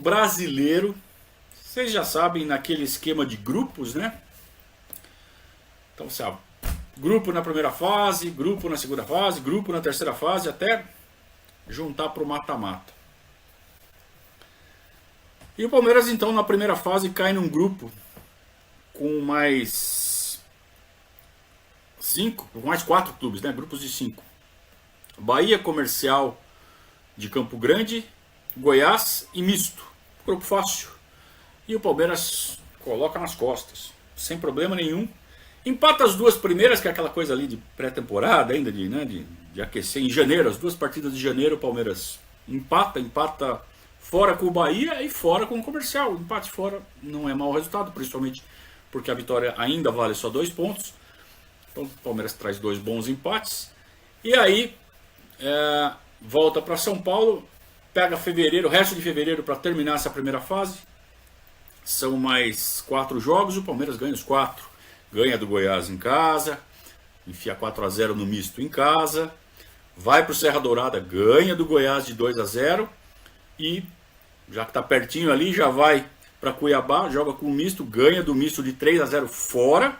Brasileiro, vocês já sabem, naquele esquema de grupos, né? Então, sabe, grupo na primeira fase, grupo na segunda fase, grupo na terceira fase, até juntar para o mata-mata. E o Palmeiras, então, na primeira fase, cai num grupo com mais quatro clubes, né? Grupos de cinco. Bahia, Comercial de Campo Grande, Goiás e Misto. Grupo fácil. E o Palmeiras coloca nas costas, sem problema nenhum. Empata as duas primeiras, que é aquela coisa ali de pré-temporada ainda, de aquecer em janeiro. As duas partidas de janeiro o Palmeiras empata fora com o Bahia e fora com o Comercial. Empate fora não é mau resultado, principalmente porque a vitória ainda vale só 2 pontos. Então o Palmeiras traz 2 bons empates. E aí volta para São Paulo, pega fevereiro, o resto de fevereiro para terminar essa primeira fase. São mais 4 jogos, o Palmeiras ganha os 4. Ganha do Goiás em casa, enfia 4-0 no misto em casa, vai para o Serra Dourada, ganha do Goiás de 2-0 e, já que está pertinho ali, já vai para Cuiabá, joga com o misto, ganha do misto de 3-0 fora.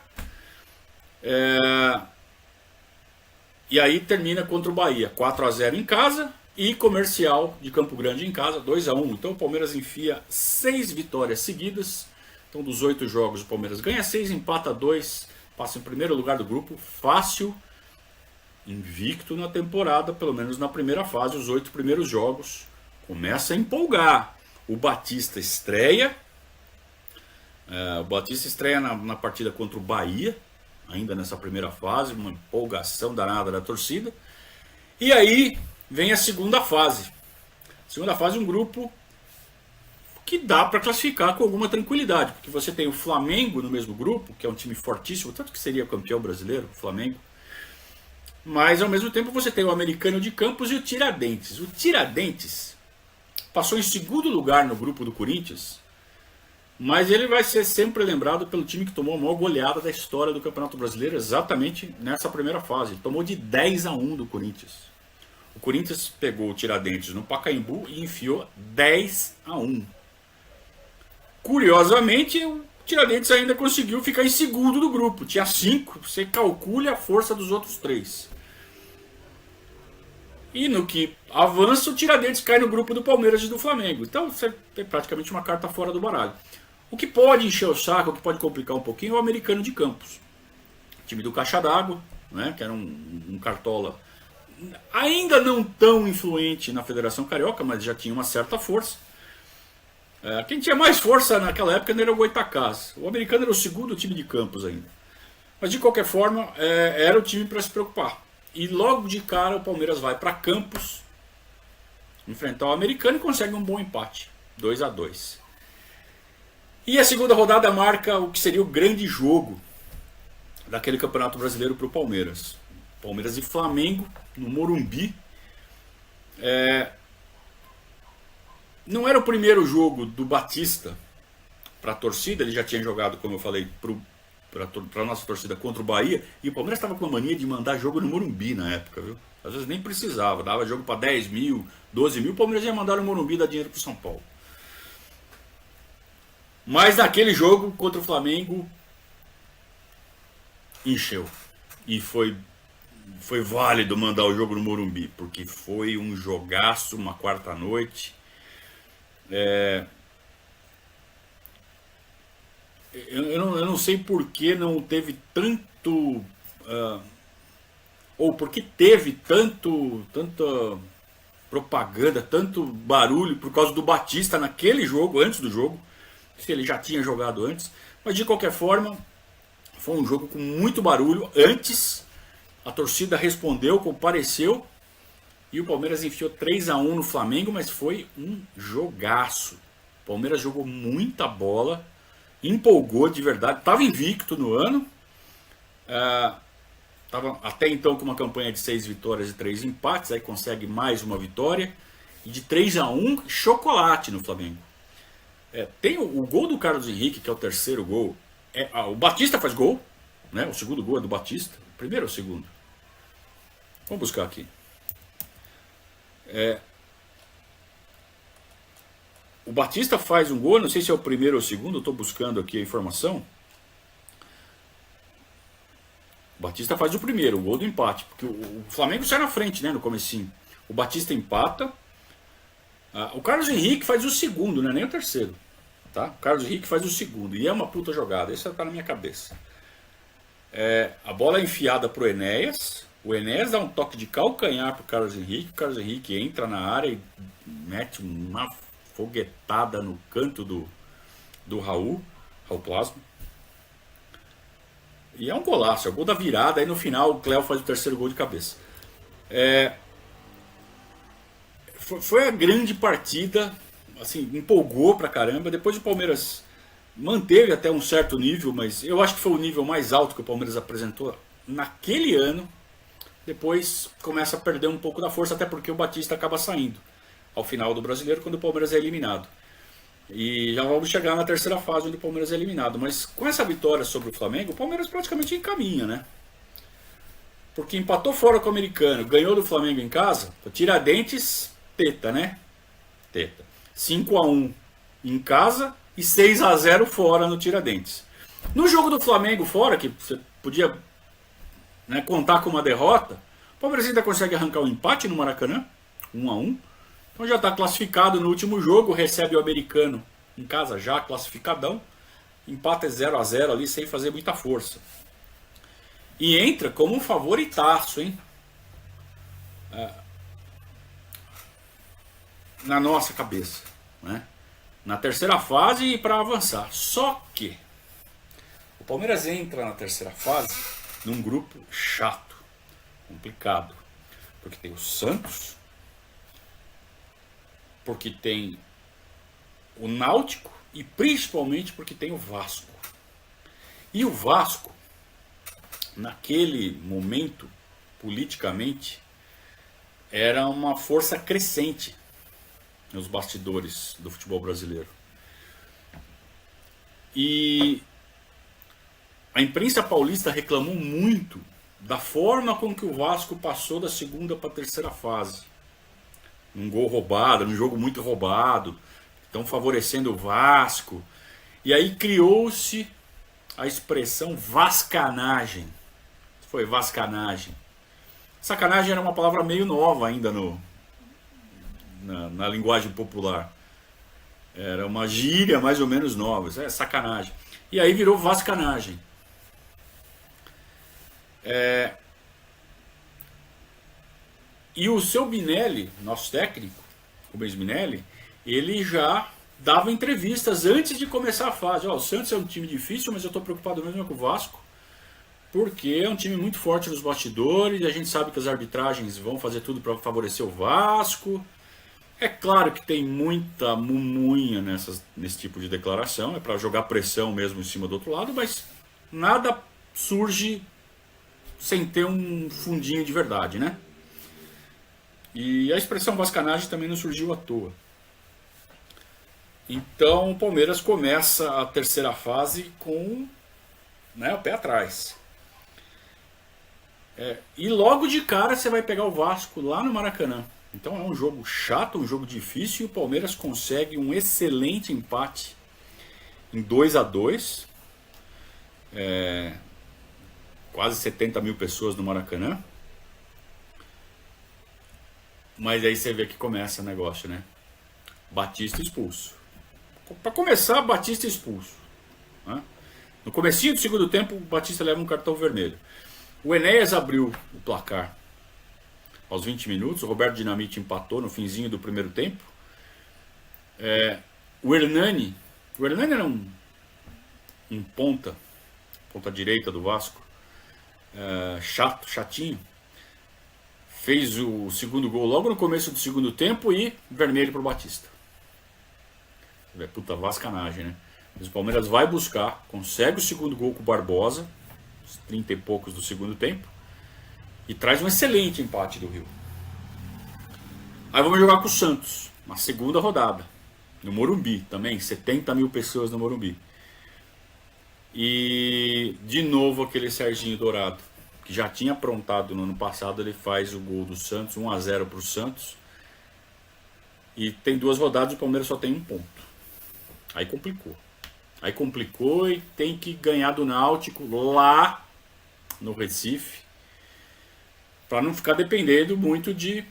E aí termina contra o Bahia, 4-0 em casa e Comercial de Campo Grande em casa, 2-1. Então o Palmeiras enfia 6 vitórias seguidas. Então dos 8 jogos o Palmeiras ganha 6, empata 2, passa em primeiro lugar do grupo, fácil, invicto na temporada, pelo menos na primeira fase, os 8 primeiros jogos. Começa a empolgar. O Batista estreia. O Batista estreia na partida contra o Bahia, ainda nessa primeira fase, uma empolgação danada da torcida. E aí vem a segunda fase. Segunda fase, um grupo que dá para classificar com alguma tranquilidade, porque você tem o Flamengo no mesmo grupo, que é um time fortíssimo, tanto que seria campeão brasileiro, o Flamengo, mas ao mesmo tempo você tem o Americano de Campos e o Tiradentes. O Tiradentes passou em segundo lugar no grupo do Corinthians, mas ele vai ser sempre lembrado pelo time que tomou a maior goleada da história do Campeonato Brasileiro, exatamente nessa primeira fase. Ele tomou de 10-1 do Corinthians. O Corinthians pegou o Tiradentes no Pacaembu e enfiou 10-1. Curiosamente, o Tiradentes ainda conseguiu ficar em segundo do grupo. Tinha 5, você calcule a força dos outros 3. E no que avança, o Tiradentes cai no grupo do Palmeiras e do Flamengo. Então você tem praticamente uma carta fora do baralho. O que pode encher o saco, o que pode complicar um pouquinho, é o Americano de Campos. Time do Caixa d'Água, né, que era um cartola ainda não tão influente na Federação Carioca, mas já tinha uma certa força. Quem tinha mais força naquela época não era o Goitacás. O Americano era o segundo time de Campos ainda. Mas de qualquer forma, era o time para se preocupar. E logo de cara o Palmeiras vai para Campos enfrentar o Americano e consegue um bom empate, 2-2. E a segunda rodada marca o que seria o grande jogo daquele Campeonato Brasileiro para o Palmeiras. Palmeiras e Flamengo no Morumbi. Não era o primeiro jogo do Batista para a torcida, ele já tinha jogado, como eu falei, para a nossa torcida contra o Bahia, e o Palmeiras estava com a mania de mandar jogo no Morumbi na época, viu? Às vezes nem precisava, dava jogo para 10 mil, 12 mil, o Palmeiras ia mandar no Morumbi dar dinheiro para o São Paulo. Mas naquele jogo contra o Flamengo, encheu. E foi válido mandar o jogo no Morumbi, porque foi um jogaço, uma quarta noite. Eu não sei por que não teve tanto. Ou porque teve tanta propaganda, tanto barulho por causa do Batista naquele jogo, antes do jogo. Se ele já tinha jogado antes. Mas de qualquer forma, foi um jogo com muito barulho. Antes, a torcida respondeu, compareceu. E o Palmeiras enfiou 3-1 no Flamengo, mas foi um jogaço. O Palmeiras jogou muita bola, empolgou de verdade, estava invicto no ano. Estava até então com uma campanha de 6 vitórias e 3 empates, aí consegue mais uma vitória. E de 3-1, chocolate no Flamengo. Tem o gol do Carlos Henrique, que é o terceiro gol. O Batista faz gol, né? O segundo gol é do Batista. O primeiro ou o segundo? Vamos buscar aqui. O Batista faz um gol, não sei se é o primeiro ou o segundo, eu estou buscando aqui a informação. O Batista faz o primeiro, o gol do empate, porque o Flamengo sai na frente, né, no comecinho. O Batista empata. O Carlos Henrique faz o segundo, né, nem o terceiro. Tá? O Carlos Henrique faz o segundo, e é uma puta jogada, isso tá na minha cabeça. A bola é enfiada pro Enéas, o Enéas dá um toque de calcanhar pro Carlos Henrique, o Carlos Henrique entra na área e mete uma foguetada no canto do Raul Plasma. E é um golaço, é o gol da virada. Aí no final o Cléo faz o terceiro gol de cabeça. Foi a grande partida, assim, empolgou pra caramba. Depois o Palmeiras manteve até um certo nível, mas eu acho que foi o nível mais alto que o Palmeiras apresentou naquele ano. Depois começa a perder um pouco da força, até porque o Batista acaba saindo ao final do Brasileiro, quando o Palmeiras é eliminado. E já vamos chegar na terceira fase, onde o Palmeiras é eliminado. Mas com essa vitória sobre o Flamengo, o Palmeiras praticamente encaminha, né? Porque empatou fora com o americano, ganhou do Flamengo em casa. Tiradentes, teta, né? Teta. 5-1 em casa e 6-0 fora no Tiradentes. No jogo do Flamengo fora, que você podia, né, contar com uma derrota, o Palmeiras ainda consegue arrancar um empate no Maracanã, 1-1. Então já está classificado no último jogo, recebe o americano em casa já classificadão. Empata 0-0 ali sem fazer muita força. E entra como um favoritaço, hein? Na nossa cabeça, né? Na terceira fase para avançar. Só que o Palmeiras entra na terceira fase num grupo chato, complicado. Porque tem o Santos, porque tem o Náutico e principalmente porque tem o Vasco. E o Vasco, naquele momento, politicamente, era uma força crescente nos bastidores do futebol brasileiro. E a imprensa paulista reclamou muito da forma com que o Vasco passou da segunda para a terceira fase. Um gol roubado, um jogo muito roubado, estão favorecendo o Vasco. E aí criou-se a expressão vascanagem. Foi vascanagem. Sacanagem era uma palavra meio nova ainda na linguagem popular. Era uma gíria mais ou menos nova. É sacanagem. E aí virou vascanagem. E o seu Minelli, nosso técnico, o Rubens Minelli, ele já dava entrevistas antes de começar a fase. O Santos é um time difícil, mas eu estou preocupado mesmo com o Vasco, porque é um time muito forte nos bastidores, e a gente sabe que as arbitragens vão fazer tudo para favorecer o Vasco. É claro que tem muita mumunha nesse tipo de declaração, é para jogar pressão mesmo em cima do outro lado, mas nada surge sem ter um fundinho de verdade, né? E a expressão vascanagem também não surgiu à toa. Então o Palmeiras começa a terceira fase com, né, o pé atrás. E logo de cara você vai pegar o Vasco lá no Maracanã. Então é um jogo chato, um jogo difícil, e o Palmeiras consegue um excelente empate em 2-2. Quase 70 mil pessoas no Maracanã. Mas aí você vê que começa o negócio, né? Batista expulso. Para começar, Batista expulso, né? No comecinho do segundo tempo, o Batista leva um cartão vermelho. O Enéas abriu o placar aos 20 minutos. O Roberto Dinamite empatou no finzinho do primeiro tempo. O Hernani era um ponta direita do Vasco, chatinho. Fez o segundo gol logo no começo do segundo tempo e vermelho pro Batista. Puta vascanagem, né? Mas o Palmeiras vai buscar, consegue o segundo gol com o Barbosa, os 30 e poucos do segundo tempo, e traz um excelente empate do Rio. Aí vamos jogar com o Santos, uma segunda rodada, no Morumbi também, 70 mil pessoas no Morumbi. E de novo aquele Serginho Dourado, que já tinha aprontado no ano passado. Ele faz o gol do Santos, 1-0 para o Santos. E tem 2 rodadas e o Palmeiras só tem 1 ponto. Aí complicou. Aí complicou e tem que ganhar do Náutico lá no Recife, para não ficar dependendo muito de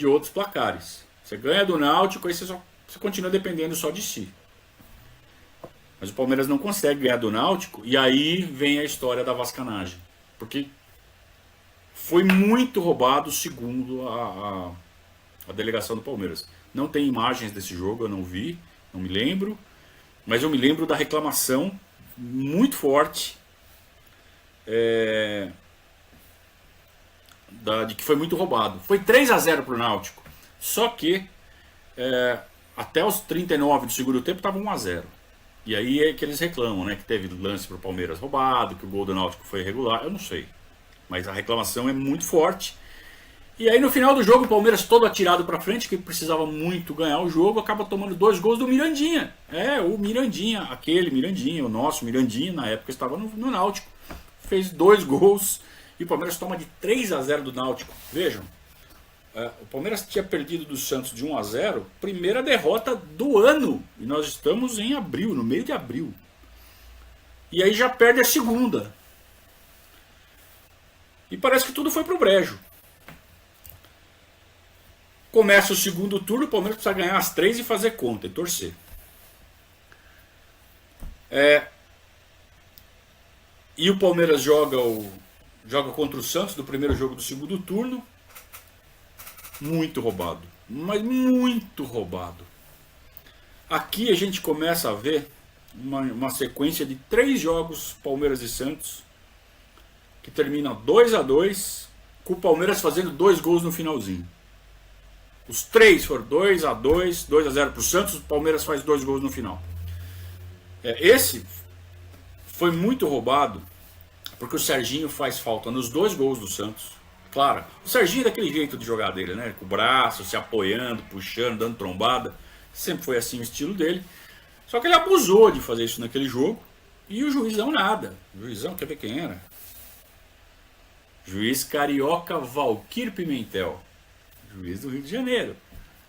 outros placares. Você ganha do Náutico, aí você continua dependendo só de si. Mas o Palmeiras não consegue ganhar do Náutico, e aí vem a história da vascanagem. Porque foi muito roubado, segundo a delegação do Palmeiras. Não tem imagens desse jogo, eu não vi, não me lembro. Mas eu me lembro da reclamação muito forte de que foi muito roubado. Foi 3-0 para o Náutico. Só que até os 39 do segundo tempo estava 1-0. E aí é que eles reclamam, né? Que teve lance para o Palmeiras roubado, que o gol do Náutico foi irregular. Eu não sei. Mas a reclamação é muito forte. E aí no final do jogo o Palmeiras todo atirado para frente, que precisava muito ganhar o jogo, acaba tomando 2 gols do Mirandinha. O Mirandinha, aquele Mirandinha, o nosso Mirandinha, na época estava no Náutico. Fez 2 gols e o Palmeiras toma de 3-0 do Náutico. Vejam, o Palmeiras tinha perdido do Santos de 1-0, primeira derrota do ano. E nós estamos em abril, no meio de abril. E aí já perde a segunda. E parece que tudo foi pro brejo. Começa o segundo turno, o Palmeiras precisa ganhar as 3 e fazer conta e torcer. E o Palmeiras joga contra o Santos no primeiro jogo do segundo turno. Muito roubado. Mas muito roubado. Aqui a gente começa a ver uma sequência de 3 jogos Palmeiras e Santos, que termina 2-2, com o Palmeiras fazendo 2 gols no finalzinho. Os 3 foram 2-2, 2-0 para o Santos, o Palmeiras faz 2 gols no final. Esse foi muito roubado, porque o Serginho faz falta nos 2 gols do Santos. Claro, o Serginho é daquele jeito de jogar dele, né? Com o braço, se apoiando, puxando, dando trombada. Sempre foi assim o estilo dele. Só que ele abusou de fazer isso naquele jogo. E o juizão nada. O juizão, quer ver quem era? Juiz carioca Valquírio Pimentel. Juiz do Rio de Janeiro.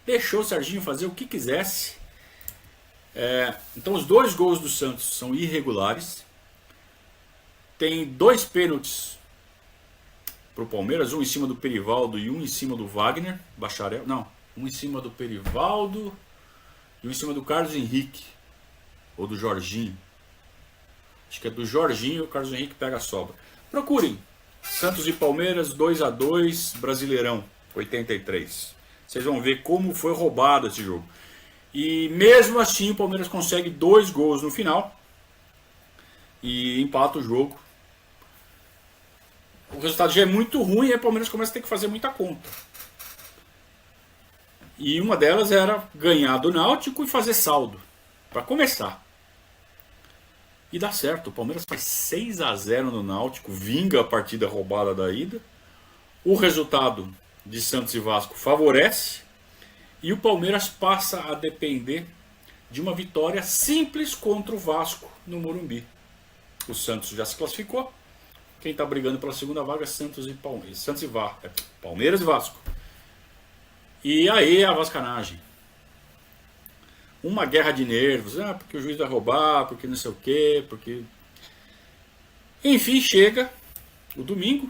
Deixou o Serginho fazer o que quisesse. Então os 2 gols do Santos são irregulares. Tem 2 pênaltis para o Palmeiras, um em cima do Perivaldo e um em cima do Wagner Bacharel. Não, um em cima do Perivaldo e um em cima do Carlos Henrique. Ou do Jorginho. Acho que é do Jorginho, o Carlos Henrique pega a sobra. Procurem. Santos e Palmeiras 2-2, Brasileirão 83. Vocês vão ver como foi roubado esse jogo. E mesmo assim o Palmeiras consegue 2 gols no final e empata o jogo. O resultado já é muito ruim e o Palmeiras começa a ter que fazer muita conta. E uma delas era ganhar do Náutico e fazer saldo, para começar. E dá certo, o Palmeiras faz 6-0 no Náutico, vinga a partida roubada da ida. O resultado de Santos e Vasco favorece. E o Palmeiras passa a depender de uma vitória simples contra o Vasco no Morumbi. O Santos já se classificou. Quem está brigando pela segunda vaga é Santos e Palmeiras. Palmeiras e Vasco. E aí a vascanagem. Uma guerra de nervos. Porque o juiz vai roubar, porque não sei o quê, porque... Enfim, chega o domingo.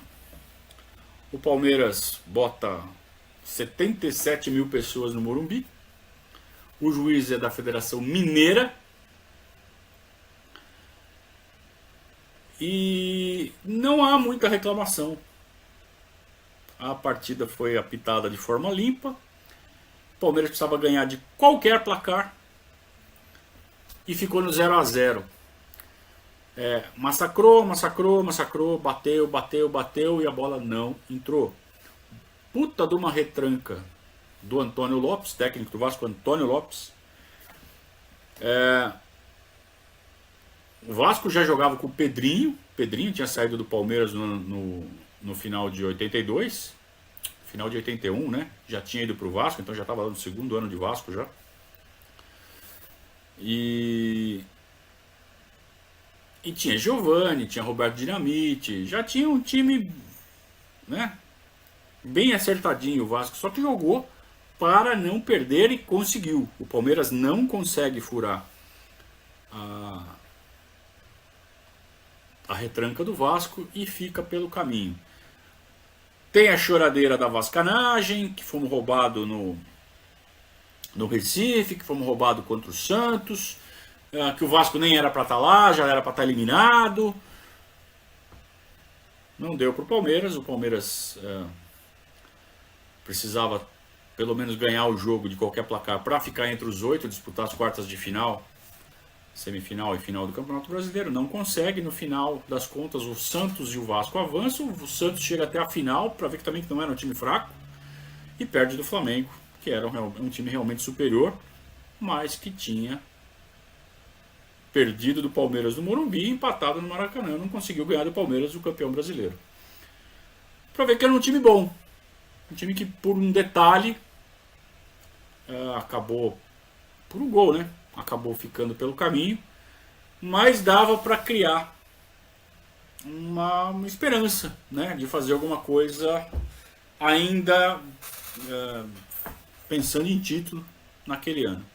O Palmeiras bota 77 mil pessoas no Morumbi. O juiz é da Federação Mineira. E não há muita reclamação. A partida foi apitada de forma limpa. O Palmeiras precisava ganhar de qualquer placar. E ficou no 0-0. Massacrou, bateu e a bola não entrou. Puta de uma retranca do Antônio Lopes, técnico do Vasco, Antônio Lopes. O Vasco já jogava com o Pedrinho. Pedrinho tinha saído do Palmeiras no final de 82. Final de 81, né? Já tinha ido para o Vasco, então já estava no segundo ano de Vasco já. E tinha Giovani, tinha Roberto Dinamite, já tinha um time, né, bem acertadinho o Vasco, só que jogou para não perder, e conseguiu. O Palmeiras não consegue furar a retranca do Vasco e fica pelo caminho. Tem a choradeira da vascanagem, que fomos roubados no Recife, que fomos roubados contra o Santos, que o Vasco nem era para estar lá, já era para estar eliminado. Não deu para o Palmeiras. O Palmeiras precisava pelo menos ganhar o jogo de qualquer placar para ficar entre os 8, disputar as quartas de final, semifinal e final do Campeonato Brasileiro. Não consegue. No final das contas, o Santos e o Vasco avançam. O Santos chega até a final, para ver que também não era um time fraco, e perde do Flamengo, que era um time realmente superior, mas que tinha perdido do Palmeiras no Morumbi e empatado no Maracanã. Não conseguiu ganhar do Palmeiras, o campeão brasileiro. Para ver que era um time bom. Um time que, por um detalhe, acabou, por um gol, né? Acabou ficando pelo caminho, mas dava para criar uma esperança, né, de fazer alguma coisa ainda pensando em título naquele ano.